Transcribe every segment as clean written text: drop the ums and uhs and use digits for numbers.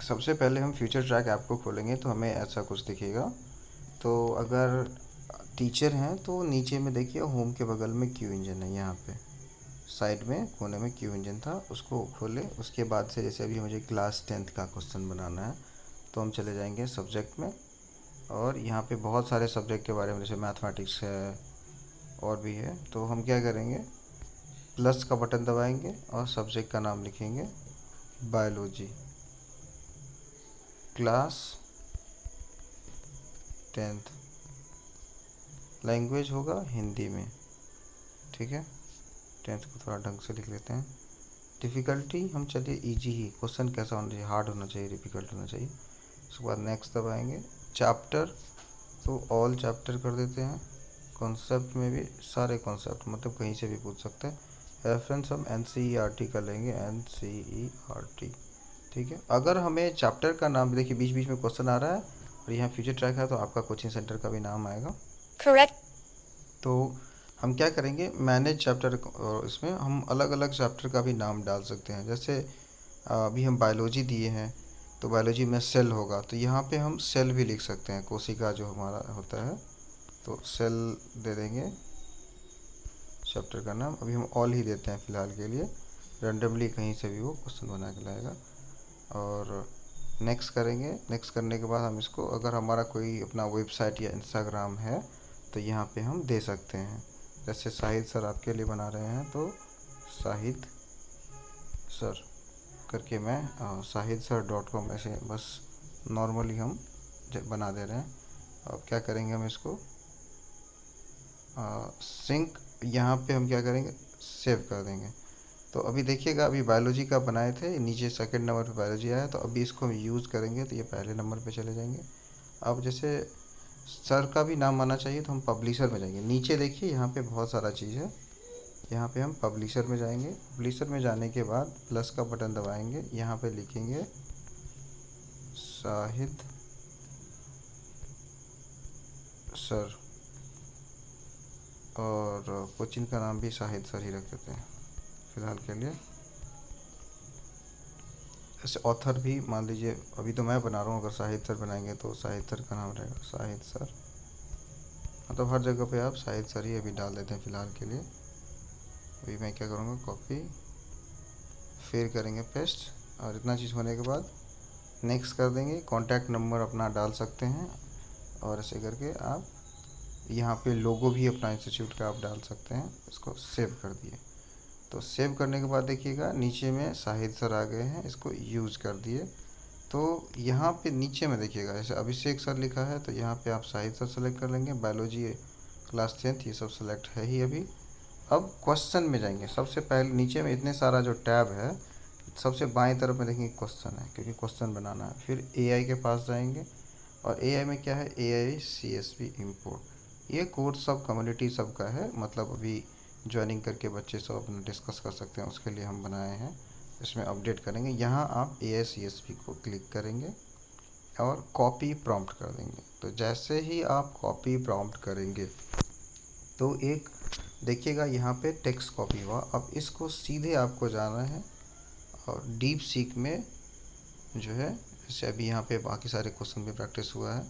सबसे पहले हम फ्यूचर ट्रैक ऐप को खोलेंगे तो हमें ऐसा कुछ दिखेगा। तो अगर टीचर हैं तो नीचे में देखिए होम के बगल में क्यू इंजन है, यहाँ पे साइड में कोने में क्यू इंजन था, उसको खोले। उसके बाद से जैसे अभी मुझे क्लास 10th का क्वेश्चन बनाना है तो हम चले जाएंगे सब्जेक्ट में, और यहाँ पे बहुत सारे सब्जेक्ट के बारे में जैसे मैथमेटिक्स है और भी है। तो हम क्या करेंगे, प्लस का बटन दबाएंगे और सब्जेक्ट का नाम लिखेंगे बायोलॉजी, क्लास 10th, लैंग्वेज होगा हिंदी में। ठीक है, 10th को थोड़ा ढंग से लिख लेते हैं। डिफ़िकल्टी हम चलिए इजी ही, क्वेश्चन कैसा होना चाहिए, हार्ड होना चाहिए, डिफ़िकल्ट होना चाहिए। उसके बाद नेक्स्ट दबाएंगे। चैप्टर तो ऑल चैप्टर कर देते हैं। कॉन्सेप्ट में भी सारे कॉन्सेप्ट, मतलब कहीं से भी पूछ सकते हैं। रेफरेंस हम NCERT कर लेंगे, NCERT। ठीक है, अगर हमें चैप्टर का नाम, देखिए बीच बीच में क्वेश्चन आ रहा है और यहाँ फ्यूचर ट्रैक है तो आपका कोचिंग सेंटर का भी नाम आएगा। Correct. तो हम क्या करेंगे, मैनेज चैप्टर, और इसमें हम अलग अलग चैप्टर का भी नाम डाल सकते हैं। जैसे अभी हम बायोलॉजी दिए हैं तो बायोलॉजी में सेल होगा, तो यहाँ पे हम सेल भी लिख सकते हैं, कोशिका जो हमारा होता है, तो सेल दे देंगे चैप्टर का नाम। अभी हम ऑल ही देते हैं फ़िलहाल के लिए, रेंडमली कहीं से भी वो क्वेश्चन बना के लाएगा। और नेक्स्ट करेंगे। नेक्स्ट करने के बाद हम इसको, अगर हमारा कोई अपना वेबसाइट या इंस्टाग्राम है तो यहाँ पे हम दे सकते हैं। जैसे शाहिद सर आपके लिए बना रहे हैं तो शाहिद सर करके मैं shahid.sir.com ऐसे बस नॉर्मली हम बना दे रहे हैं। अब क्या करेंगे, हम इसको सिंक, यहाँ पे हम क्या करेंगे, सेव कर देंगे। तो अभी देखिएगा, अभी बायोलॉजी का बनाए थे, नीचे सेकंड नंबर पे बायोलॉजी आया, तो अभी इसको हम यूज़ करेंगे तो ये पहले नंबर पे चले जाएंगे। अब जैसे सर का भी नाम आना चाहिए तो हम पब्लिशर में जाएंगे। नीचे देखिए यहाँ पे बहुत सारा चीज़ है, यहाँ पे हम पब्लिशर में जाएंगे। पब्लिशर में जाने के बाद प्लस का बटन दबाएंगे, यहाँ पे लिखेंगे शाहिद सर, और कोचिंग का नाम भी शाहिद सर ही रख देते हैं फ़िलहाल के लिए। ऐसे ऑथर भी मान लीजिए, अभी तो मैं बना रहा हूँ, अगर शाहिद सर बनाएंगे तो शाहिद सर का नाम रहेगा शाहिद सर, मतलब हर जगह पे आप शाहिद सर ही अभी डाल देते हैं फ़िलहाल के लिए। अभी मैं क्या करूँगा, कॉपी, फिर करेंगे पेस्ट, और इतना चीज़ होने के बाद नेक्स्ट कर देंगे। कॉन्टैक्ट नंबर अपना डाल सकते हैं, और ऐसे करके आप यहाँ पे लोगो भी अपना इंस्टीट्यूट का आप डाल सकते हैं। इसको सेव कर दिए। तो सेव करने के बाद देखिएगा नीचे में शाहिद सर आ गए हैं, इसको यूज़ कर दिए। तो यहाँ पे नीचे में देखिएगा जैसे अभिषेक सर लिखा है, तो यहाँ पे आप शाहिद सर सेलेक्ट कर लेंगे। बायोलॉजी क्लास 10th ये सब सेलेक्ट है ही अभी। अब क्वेश्चन में जाएंगे। सबसे पहले नीचे में इतने सारा जो टैब है, सबसे बाएं तरफ में देखेंगे क्वेश्चन है, क्योंकि क्वेश्चन बनाना है। फिर AI के पास जाएंगे, और AI में क्या है, AI CSV इम्पोर्ट। ये कोर्स सब कम्युनिटी सब का है, मतलब अभी ज्वाइनिंग करके बच्चे सब अपना डिस्कस कर सकते हैं, उसके लिए हम बनाए हैं। इसमें अपडेट करेंगे, यहाँ आप AI CSV को क्लिक करेंगे और कॉपी प्रॉम्प्ट कर देंगे। तो जैसे ही आप कॉपी प्रॉम्प्ट करेंगे तो एक देखिएगा यहाँ पे टेक्स्ट कॉपी हुआ। अब इसको सीधे आपको जाना है और डीप सीक में जो है, जैसे अभी यहाँ पे बाकी सारे क्वेश्चन भी प्रैक्टिस हुआ है,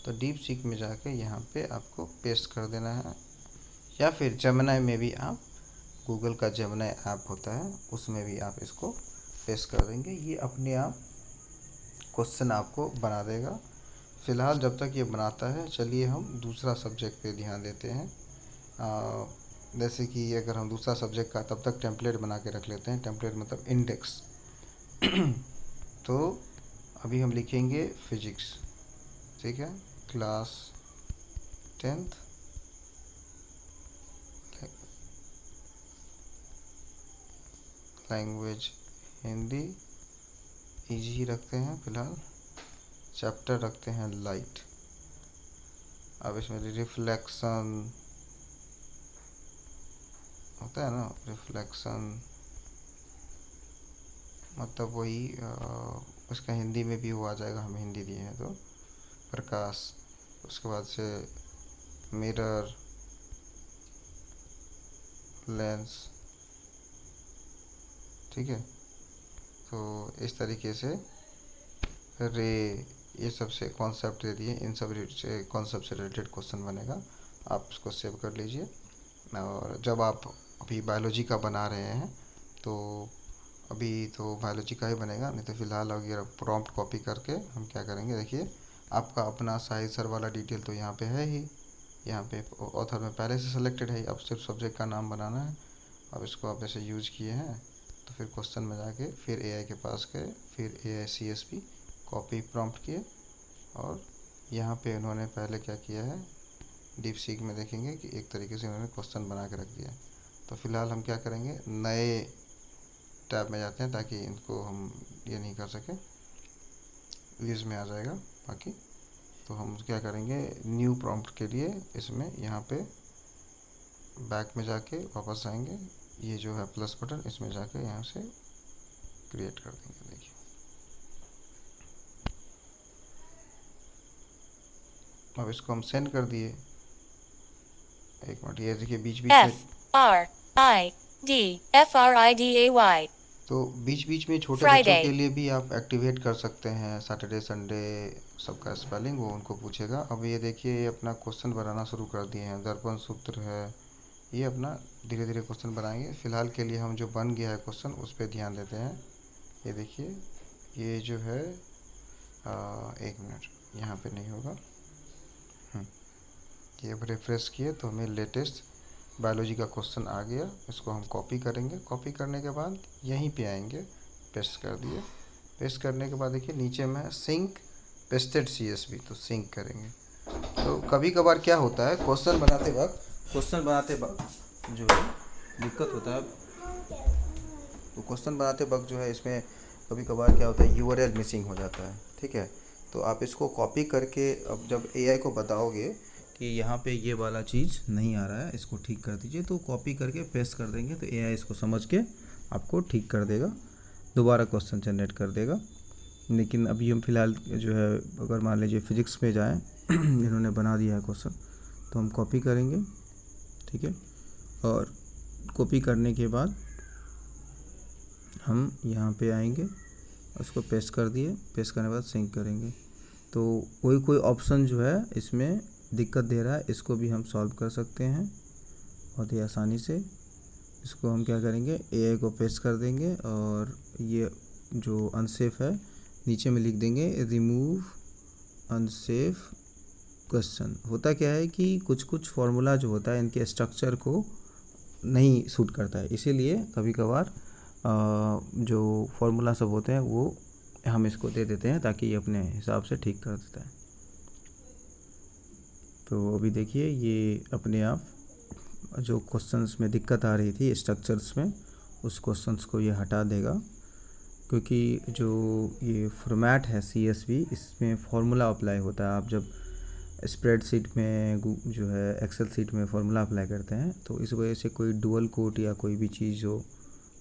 तो डीप सीक में जाके यहाँ पे आपको पेस्ट कर देना है। या फिर जेमिनी में भी आप, गूगल का जेमिनी ऐप होता है उसमें भी आप इसको पेस्ट कर देंगे, ये अपने आप क्वेश्चन आपको बना देगा। फ़िलहाल जब तक ये बनाता है, चलिए हम दूसरा सब्जेक्ट पे ध्यान देते हैं। जैसे कि अगर हम दूसरा सब्जेक्ट का, तब तक टेम्पलेट बना के रख लेते हैं। टेम्पलेट मतलब इंडेक्स। तो अभी हम लिखेंगे फिजिक्स, ठीक है, class 10th, language Hindi, easy रखते हैं फ़िलहाल। चैप्टर रखते हैं लाइट। अब इसमें रिफ्लेक्शन होता है ना, रिफ्लेक्शन मतलब वही उसका हिंदी में भी वो आ जाएगा, हम हिंदी दिए हैं तो प्रकाश। उसके बाद से मिरर, लेंस, ठीक है। तो इस तरीके से रे, ये सबसे कॉन्सेप्ट दे दिए, इन सब से कॉन्सेप्ट से रिलेटेड क्वेश्चन बनेगा, आप इसको सेव कर लीजिए। और जब आप अभी बायोलॉजी का बना रहे हैं तो अभी तो बायोलॉजी का ही बनेगा, नहीं तो फिलहाल अगर प्रॉम्प्ट कॉपी करके हम क्या करेंगे, देखिए आपका अपना साहिल सर वाला डिटेल तो यहाँ पे है ही, यहाँ पे ऑथर में पहले से सिलेक्टेड है, अब सिर्फ सब्जेक्ट का नाम बनाना है। अब इसको आप ऐसे यूज किए हैं तो फिर क्वेश्चन में जाके फिर एआई के पास गए, फिर एआई सीएसपी कॉपी प्रॉम्प्ट किए, और यहाँ पे उन्होंने पहले क्या किया है, डीप सीक में देखेंगे कि एक तरीके से उन्होंने क्वेश्चन बना के रख दिया है। तो फिलहाल हम क्या करेंगे, नए टैब में जाते हैं ताकि इनको हम ये नहीं कर सकें, यूज में आ जाएगा बाकी। तो हम क्या करेंगे, न्यू प्रॉम्प्ट के लिए इसमें यहाँ पे बैक में जाके वापस आएंगे, ये जो है प्लस बटन, इसमें जाके यहाँ से क्रिएट कर देंगे। देखिए अब इसको हम सेंड कर दिए। एक मिनट, ये देखिए बीच बीच में FRIDAY तो बीच बीच में छोटे Friday. बच्चों के लिए भी आप एक्टिवेट कर सकते हैं, सैटरडे संडे सबका स्पेलिंग वो उनको पूछेगा। अब ये देखिए ये अपना क्वेश्चन बनाना शुरू कर दिए हैं, दर्पण सूत्र है, ये अपना धीरे धीरे क्वेश्चन बनाएंगे। फ़िलहाल के लिए हम जो बन गया है क्वेश्चन उस पर ध्यान देते हैं। ये देखिए ये जो है एक मिनट, यहाँ पे नहीं होगा, ये अब रिफ्रेश किए तो हमें लेटेस्ट बायोलॉजी का क्वेश्चन आ गया। इसको हम कॉपी करेंगे, कॉपी करने के बाद यहीं पे आएंगे, पेस्ट कर दिए। पेस्ट करने के बाद देखिए नीचे में सिंक पेस्टेड सीएसवी, तो सिंक करेंगे। तो कभी कभार क्या होता है, क्वेश्चन बनाते वक्त जो है दिक्कत होता है, तो क्वेश्चन बनाते वक्त जो है इसमें कभी कभार क्या होता है, यूआरएल मिसिंग हो जाता है, ठीक है। तो आप इसको कॉपी करके अब जब एआई को बताओगे कि यहाँ पे ये वाला चीज़ नहीं आ रहा है, इसको ठीक कर दीजिए, तो कॉपी करके पेस्ट कर देंगे तो एआई इसको समझ के आपको ठीक कर देगा, दोबारा क्वेश्चन जनरेट कर देगा। लेकिन अभी हम फिलहाल जो है अगर मान लीजिए फिजिक्स में जाएं इन्होंने बना दिया है क्वेश्चन, तो हम कॉपी करेंगे, ठीक है। और कॉपी करने के बाद हम यहाँ पे आएंगे, उसको पेस्ट कर दिए, पेस्ट करने के बाद सिंक करेंगे। तो कोई ऑप्शन जो है इसमें दिक्कत दे रहा है, इसको भी हम सॉल्व कर सकते हैं बहुत ही आसानी से। इसको हम क्या करेंगे, एआई को पेस्ट कर देंगे और ये जो अनसेफ है नीचे में लिख देंगे रिमूव अनसेफ क्वेश्चन। होता क्या है कि कुछ फार्मूला जो होता है इनके स्ट्रक्चर को नहीं सूट करता है, इसीलिए कभी कभार जो फार्मूला सब होते हैं वो हम इसको दे देते हैं ताकि ये अपने हिसाब से ठीक कर देता है। तो अभी देखिए ये अपने आप जो क्वेश्चंस में दिक्कत आ रही थी स्ट्रक्चर्स में, उस क्वेश्चंस को ये हटा देगा, क्योंकि जो ये फॉर्मेट है सीएसवी इसमें फार्मूला अप्लाई होता है। आप जब स्प्रेडशीट में जो है एक्सेल शीट में फार्मूला अप्लाई करते हैं तो इस वजह से कोई डुअल कोट या कोई भी चीज़ जो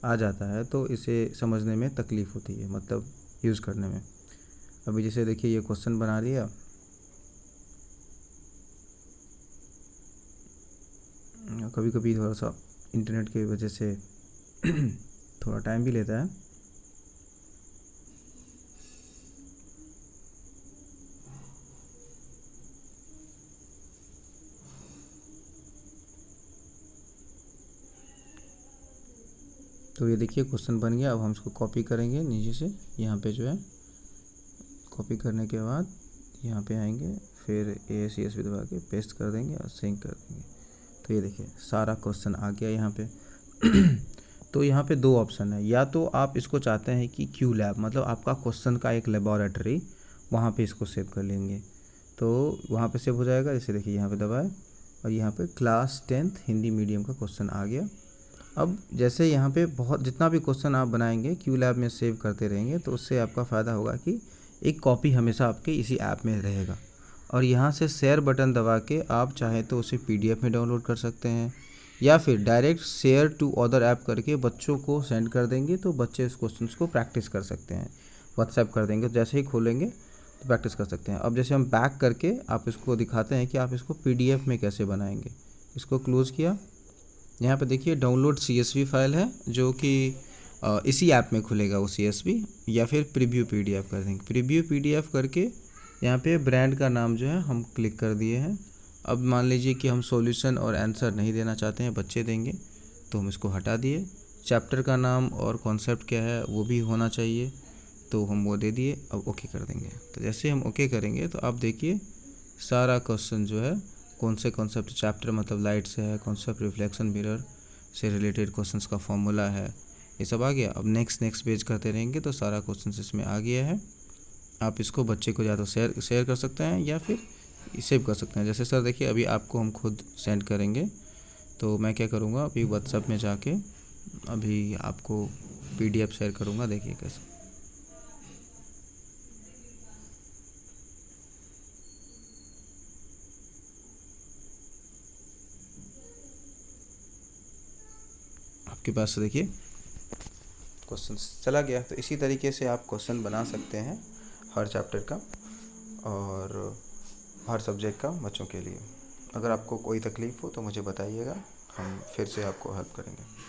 आ जाता है तो इसे समझने में तकलीफ़ होती है, मतलब यूज़ करने में। अभी जैसे देखिए ये क्वेश्चन बना लिया, कभी कभी थोड़ा सा इंटरनेट की वजह से थोड़ा टाइम भी लेता है। तो ये देखिए क्वेश्चन बन गया। अब हम इसको कॉपी करेंगे नीचे से, यहाँ पे जो है कॉपी करने के बाद यहाँ पे आएंगे, फिर ACSV दबा के पेस्ट कर देंगे और सिंक कर देंगे। तो ये देखिए सारा क्वेश्चन आ गया यहाँ पे। तो यहाँ पे दो ऑप्शन है, या तो आप इसको चाहते हैं कि क्यू लैब, मतलब आपका क्वेश्चन का एक लेबोरेटरी, वहाँ पे इसको सेव कर लेंगे तो वहाँ पे सेव हो जाएगा। जैसे देखिए यहाँ पे दबाए और यहाँ पे क्लास 10th हिंदी मीडियम का क्वेश्चन आ गया। अब जैसे यहाँ पे बहुत जितना भी क्वेश्चन आप बनाएंगे क्यू लैब में सेव करते रहेंगे तो उससे आपका फ़ायदा होगा कि एक कॉपी हमेशा आपके इसी ऐप में रहेगा। और यहाँ से शेयर बटन दबा के आप चाहें तो उसे PDF में डाउनलोड कर सकते हैं, या फिर direct share to other app करके बच्चों को सेंड कर देंगे तो बच्चे इस क्वेश्चन को प्रैक्टिस कर सकते हैं। व्हाट्सएप कर देंगे तो जैसे ही खोलेंगे तो प्रैक्टिस कर सकते हैं। अब जैसे हम बैक करके आप इसको दिखाते हैं कि आप इसको PDF में कैसे बनाएंगे। इसको क्लोज़ किया, यहाँ पे देखिए डाउनलोड CSV फाइल है जो कि इसी ऐप में खुलेगा वो CSV, या फिर प्रीव्यू PDF कर देंगे। प्रीव्यू PDF करके यहाँ पे ब्रांड का नाम जो है हम क्लिक कर दिए हैं। अब मान लीजिए कि हम सॉल्यूशन और आंसर नहीं देना चाहते हैं, बच्चे देंगे, तो हम इसको हटा दिए। चैप्टर का नाम और कॉन्सेप्ट क्या है वो भी होना चाहिए, तो हम वो दे दिए। अब ओके कर देंगे। तो जैसे हम ओके करेंगे तो आप देखिए सारा क्वेश्चन जो है कौन से कॉन्सेप्ट, चैप्टर मतलब लाइट से है, कॉन्सेप्ट रिफ्लेक्शन मिरर से रिलेटेड क्वेश्चंस का फॉर्मूला है, ये सब आ गया। अब नेक्स्ट पेज करते रहेंगे तो सारा क्वेश्चंस इसमें आ गया है। आप इसको बच्चे को या तो शेयर कर सकते हैं या फिर सेव कर सकते हैं। जैसे सर देखिए अभी आपको हम खुद सेंड करेंगे, तो मैं क्या करूँगा, अभी व्हाट्सएप में जाके अभी आपको PDF शेयर करूँगा। देखिए कैसे, आपके पास देखिए क्वेश्चन चला गया। तो इसी तरीके से आप क्वेश्चन बना सकते हैं हर चैप्टर का और हर सब्जेक्ट का बच्चों के लिए। अगर आपको कोई तकलीफ़ हो तो मुझे बताइएगा, हम फिर से आपको हेल्प करेंगे।